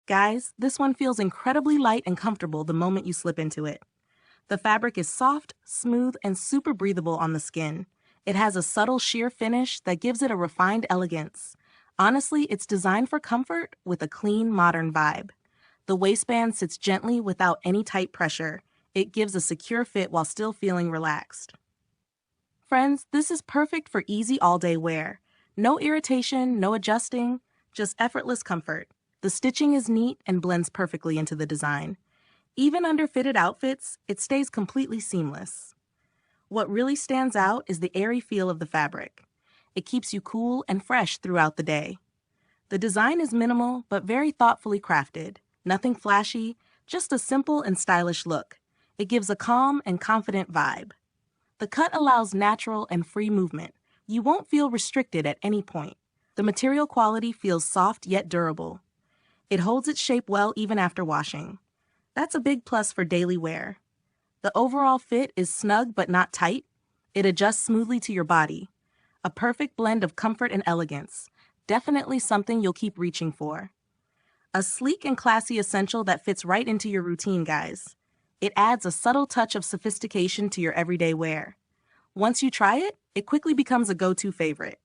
Guys, this one feels incredibly light and comfortable the moment you slip into it. The fabric is soft, smooth, and super breathable on the skin. It has a subtle sheer finish that gives it a refined elegance. Honestly, it's designed for comfort with a clean, modern vibe. The waistband sits gently without any tight pressure. It gives a secure fit while still feeling relaxed. Friends, this is perfect for easy all-day wear. No irritation, no adjusting, just effortless comfort. The stitching is neat and blends perfectly into the design. Even under fitted outfits, it stays completely seamless. What really stands out is the airy feel of the fabric. It keeps you cool and fresh throughout the day. The design is minimal but very thoughtfully crafted. Nothing flashy, just a simple and stylish look. It gives a calm and confident vibe. The cut allows natural and free movement. You won't feel restricted at any point. The material quality feels soft yet durable. It holds its shape well even after washing. That's a big plus for daily wear. The overall fit is snug but not tight. It adjusts smoothly to your body. A perfect blend of comfort and elegance. Definitely something you'll keep reaching for. A sleek and classy essential that fits right into your routine, guys. It adds a subtle touch of sophistication to your everyday wear. Once you try it, it quickly becomes a go-to favorite.